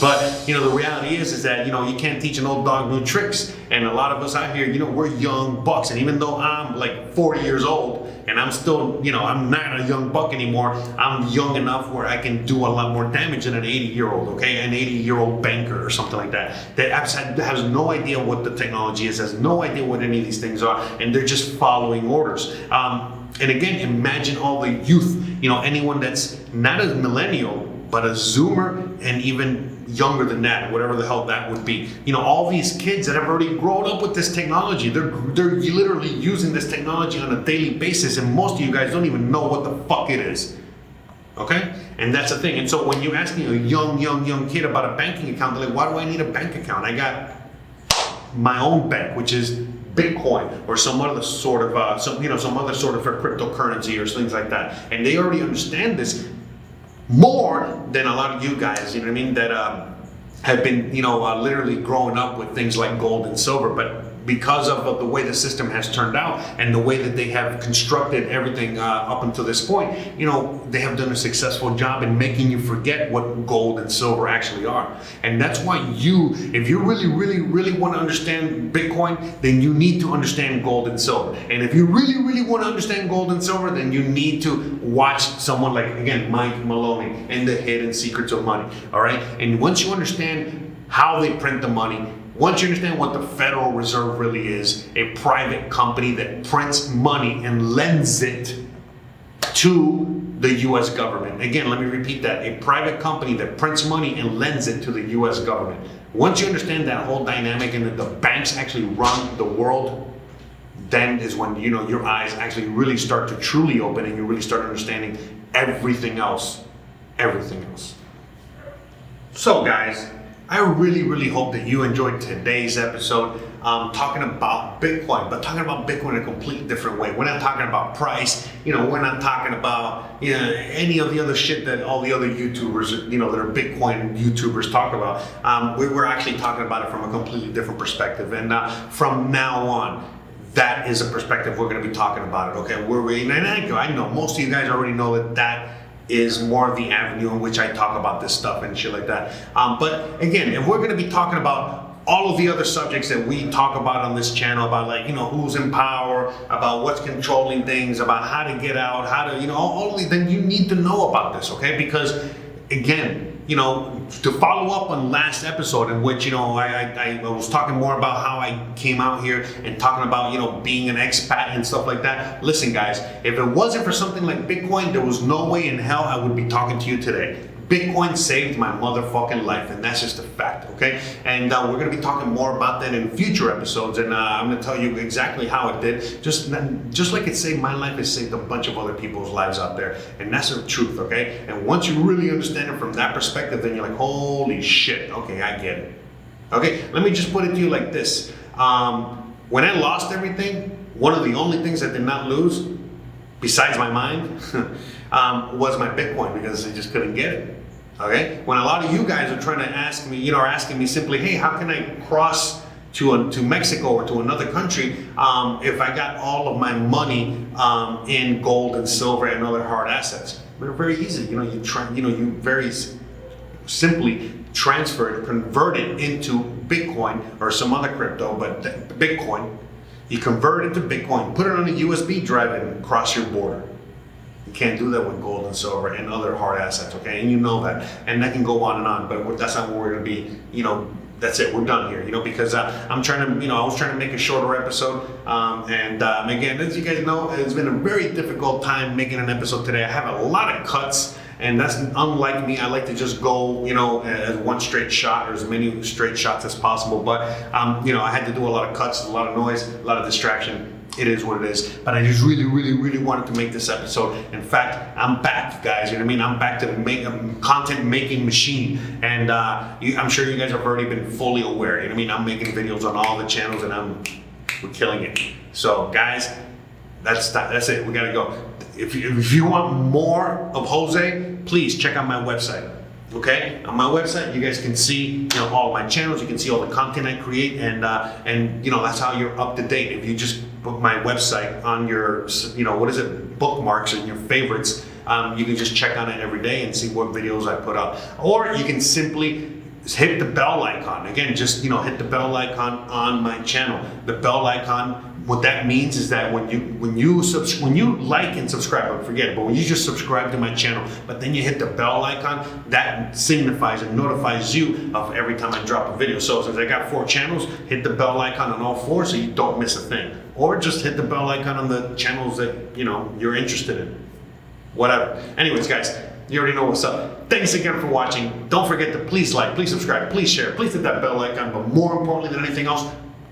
Speaker 1: But, you know, the reality is that, you know, you can't teach an old dog new tricks. And a lot of us out here, you know, we're young bucks. And even though I'm like 40 years old and I'm still, you know, I'm not a young buck anymore, I'm young enough where I can do a lot more damage than an 80-year-old, okay? An 80-year-old banker or something like that. That has no idea what the technology is, has no idea what any of these things are, and they're just following orders. And again, imagine all the youth, you know, anyone that's not a millennial, but a Zoomer, and even younger than that, whatever the hell that would be. You know, all these kids that have already grown up with this technology, they're literally using this technology on a daily basis, and most of you guys don't even know what the fuck it is. Okay? And that's the thing. And so when you're asking a young kid about a banking account, they're like, why do I need a bank account? I got my own bank, which is Bitcoin or some other sort of some other sort of cryptocurrency or things like that. And they already understand this more than a lot of you guys, you know what I mean, that have been, you know, literally growing up with things like gold and silver. But because of the way the system has turned out and the way that they have constructed everything up until this point, you know, they have done a successful job in making you forget what gold and silver actually are. And that's why if you really want to understand Bitcoin, then you need to understand gold and silver. And if you really want to understand gold and silver, then you need to watch someone like, again, Mike Maloney and the Hidden Secrets of Money, all right? And once you understand how they print the money, once you understand what the Federal Reserve really is, a private company that prints money and lends it to the US government. Again, let me repeat that. A private company that prints money and lends it to the US government. Once you understand that whole dynamic and that the banks actually run the world, then is when, you know, your eyes actually really start to truly open and you really start understanding everything else. Everything else. So guys, I really hope that you enjoyed today's episode talking about Bitcoin, but talking about Bitcoin in a completely different way. We're not talking about price, you know, we're not talking about, you know, any of the other shit that all the other YouTubers, you know, that are Bitcoin YouTubers talk about. We're actually talking about it from a completely different perspective. And from now on, that is a perspective we're going to be talking about it, okay? I know most of you guys already know that is more of the avenue in which I talk about this stuff and shit like that. But again, if we're going to be talking about all of the other subjects that we talk about on this channel, about, like, you know, who's in power, about what's controlling things, about how to get out, how to, you know, all of these, then you need to know about this, okay? Because again, you know, to follow up on last episode in which, you know, I was talking more about how I came out here and talking about, you know, being an expat and stuff like that. Listen, guys, if it wasn't for something like Bitcoin, there was no way in hell I would be talking to you today. Bitcoin saved my motherfucking life, and that's just a fact, okay? And we're gonna be talking more about that in future episodes, and I'm gonna tell you exactly how it did. Just like it saved my life, it saved a bunch of other people's lives out there, and that's the truth, okay? And once you really understand it from that perspective, then you're like, holy shit, okay, I get it. Okay, let me just put it to you like this. When I lost everything, one of the only things I did not lose, besides my mind, was my Bitcoin, because I just couldn't get it. Okay, when a lot of you guys are trying to ask me, you know, are asking me simply, hey, how can I cross to Mexico or to another country if I got all of my money in gold and silver and other hard assets? They're very easy. You know, you very simply transfer it, convert it into Bitcoin or some other crypto, but Bitcoin. You convert it to Bitcoin, put it on a USB drive, and cross your border. You can't do that with gold and silver and other hard assets, okay? And you know that. And that can go on and on, but that's not what we're gonna be, you know, that's it, we're done here, you know, because I'm trying to, you know, I was trying to make a shorter episode. Again, as you guys know, it's been a very difficult time making an episode today. I have a lot of cuts, and that's unlike me. I like to just go, you know, as one straight shot or as many straight shots as possible. But, you know, I had to do a lot of cuts, a lot of noise, a lot of distraction. It is what it is. But I just really wanted to make this episode. In fact, I'm back, guys. You know what I mean? I'm back to the content making machine. And I'm sure you guys have already been fully aware. You know what I mean? I'm making videos on all the channels, and we're killing it. So, guys, that's it. We gotta go. If you want more of Jose, please check out my website. Okay, on my website, you guys can see, you know, all of my channels. You can see all the content I create, and you know, that's how you're up to date. If you just put my website on your, you know, bookmarks and your favorites, you can just check on it every day and see what videos I put up. Or you can simply hit the bell icon. Again, just hit the bell icon on my channel. The bell icon, what that means is that when you like and subscribe, don't forget it, but when you just subscribe to my channel, but then you hit the bell icon, that signifies and notifies you of every time I drop a video. So since I got 4 channels, hit the bell icon on all 4 so you don't miss a thing. Or just hit the bell icon on the channels that you're interested in. Whatever. Anyways, guys, you already know what's up. Thanks again for watching. Don't forget to please like, please subscribe, please share, please hit that bell icon, but more importantly than anything else,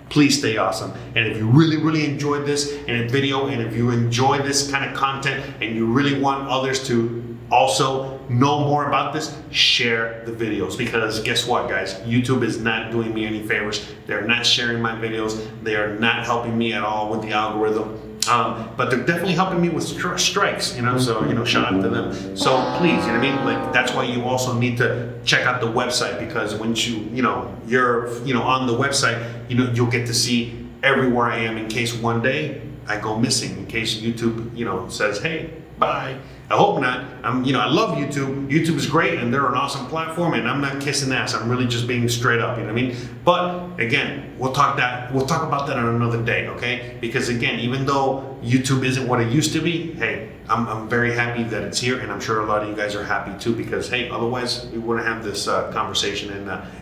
Speaker 1: please stay awesome. And if you really enjoyed this in a video, and if you enjoy this kind of content and you really want others to also know more about this, share the videos, because guess what, guys? YouTube is not doing me any favors. They're not sharing my videos. They are not helping me at all with the algorithm. But they're definitely helping me with strikes, so, shout out to them. So please, you know what I mean? Like, that's why you also need to check out the website, because once you're on the website, you'll get to see everywhere I am in case one day I go missing, in case YouTube, says, hey, bye. I hope not. I love YouTube. YouTube is great and they're an awesome platform, and I'm not kissing ass. I'm really just being straight up, you know what I mean? But again, we'll talk about that on another day, okay? Because again, even though YouTube isn't what it used to be, hey, I'm very happy that it's here, and I'm sure a lot of you guys are happy too, because hey, otherwise we wouldn't have this conversation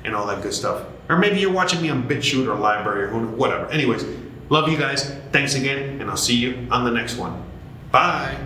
Speaker 1: and all that good stuff. Or maybe you're watching me on BitChute or Library or whatever. Anyways, love you guys. Thanks again, and I'll see you on the next one. Bye.